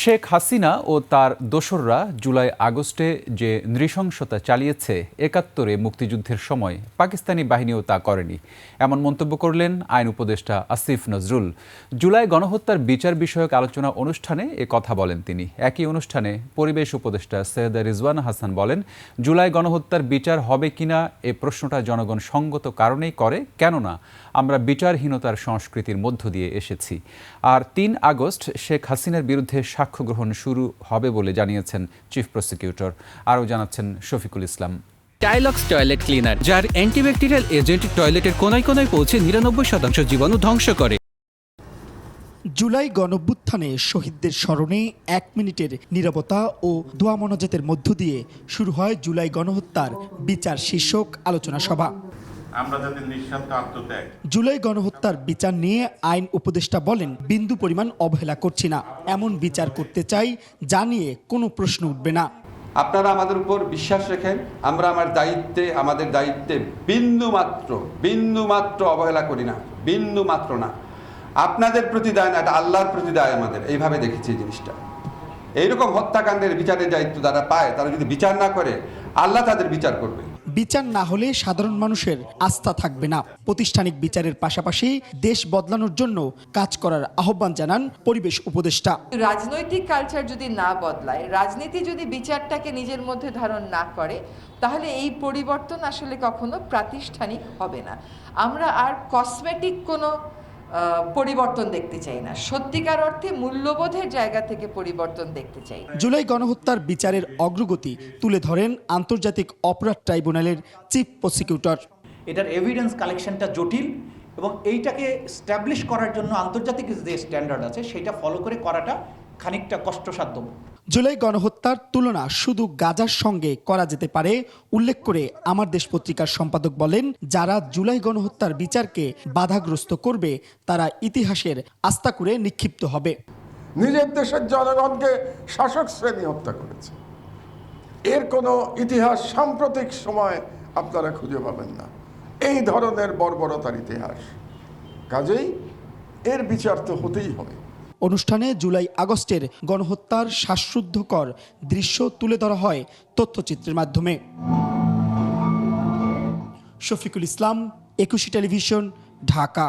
শেখ হাসিনা ও তার দোসররা জুলাই আগস্টে যে নৃশংসতা চালিয়েছে, ৭১-এ মুক্তিযুদ্ধের সময় পাকিস্তানি বাহিনীও তা করেনি, এমন মন্তব্য করলেন আইন উপদেষ্টা আসিফ নজরুল। জুলাই গণহত্যার বিচার বিষয়ক আলোচনা অনুষ্ঠানে এ কথা বলেন তিনি। একই অনুষ্ঠানে পরিবেশ উপদেষ্টা সৈয়দা রিজওয়ানা হাসান বলেন, জুলাই গণহত্যার বিচার হবে কিনা এ প্রশ্নটা জনগণ সঙ্গত কারণেই করে, কেননা আমরা বিচারহীনতার সংস্কৃতির মধ্য দিয়ে এসেছি। আর ৩ আগস্ট শেখ হাসিনার বিরুদ্ধে সাক্ষ্য গ্রহণ শুরু হবে বলে জানিয়েছেন চিফ প্রসিকিউটর। আরও জানাচ্ছেন শফিকুল ইসলাম। টাইলক্স টয়লেট ক্লিনার, যার অ্যান্টিব্যাকটেরিয়াল এজেন্ট টয়লেটের কোনায় কোনায় পৌঁছে ৯৯% জীবাণু ধ্বংস করে। জুলাই গণঅভ্যুত্থানে শহীদদের স্মরণে ১ মিনিটের নীরবতা ও দোয়া মোনাজাতের মধ্য দিয়ে শুরু হয় জুলাই গণহত্যার বিচার শীর্ষক আলোচনা সভা। আমরা যাদের নিঃস্বার্থ আত্মত্যাগ। জুলাই গণহত্যার বিচার নিয়ে আইন উপদেষ্টা বলেন, বিন্দু পরিমাণ অবহেলা করছি না, এমন বিচার করতে চাই যা নিয়ে কোনো প্রশ্ন উঠবে না। আপনারা আমাদের উপর বিশ্বাস রাখেন, আমরা আমাদের দায়িত্বে বিন্দু মাত্র অবহেলা করি না, বিন্দু মাত্র না। আপনাদের প্রতি দায় না, এটা আল্লাহর প্রতি দায় আমাদের। এইভাবে দেখেছি এই জিনিসটা। এইরকম হত্যাকাণ্ডের বিচারের দায়িত্ব যারা পায়, তারা যদি বিচার না করে, আল্লাহ তাদের বিচার করবে। বিচার না হলে সাধারণ মানুষের আস্থা থাকবে না। প্রাতিষ্ঠানিক বিচারের পাশাপাশি দেশ বদলানোর জন্য কাজ করার আহ্বান জানান পরিবেশ উপদেষ্টা। রাজনৈতিক কালচার যদি না বদলায়, রাজনীতি যদি বিচারটাকে নিজের মধ্যে ধারণ না করে, তাহলে এই পরিবর্তন আসলে কখনো প্রাতিষ্ঠানিক হবে না। আমরা আর কসমেটিক কোনো পরিবর্তন দেখতে চাই না, সত্যিকার অর্থে মূল্যবোধের জায়গা থেকে পরিবর্তন দেখতে চাই। জুলাই গণহত্যার বিচারের অগ্রগতি তুলে ধরেন আন্তর্জাতিক অপরাধ ট্রাইব্যুনালের চিফ প্রসিকিউটর। এটার এভিডেন্স কালেকশনটা জটিল এবং এইটাকে স্ট্যাবলিশ করার জন্য আন্তর্জাতিক যে স্ট্যান্ডার্ড আছে সেটা ফলো করে করাটা খানিকটা কষ্টসাধ্য। জুলাই গণহত্যার তুলনা শুধু গাজার সঙ্গে করা যেতে পারে উল্লেখ করে আমার দেশ পত্রিকার সম্পাদক বলেন, যারা জুলাই গণহত্যার বিচারকে বাধাগ্রস্ত করবে তারা ইতিহাসের আস্থা করে নিক্ষিপ্ত হবে। নিজের দেশের জনগণকে শাসক শ্রেণী হত্যা করেছে, এর কোনো ইতিহাস সাম্প্রতিক সময় আপনারা খুঁজে পাবেন না, এই ধরনের বর্বরতার ইতিহাস। কাজেই এর বিচার তো হতেই হবে। অনুষ্ঠানে জুলাই আগস্টের গণহত্যার শ্বাসরুদ্ধকর দৃশ্য তুলে ধরা হয় তথ্যচিত্রের মাধ্যমে। শফিকুল ইসলাম, একুশে টেলিভিশন, ঢাকা।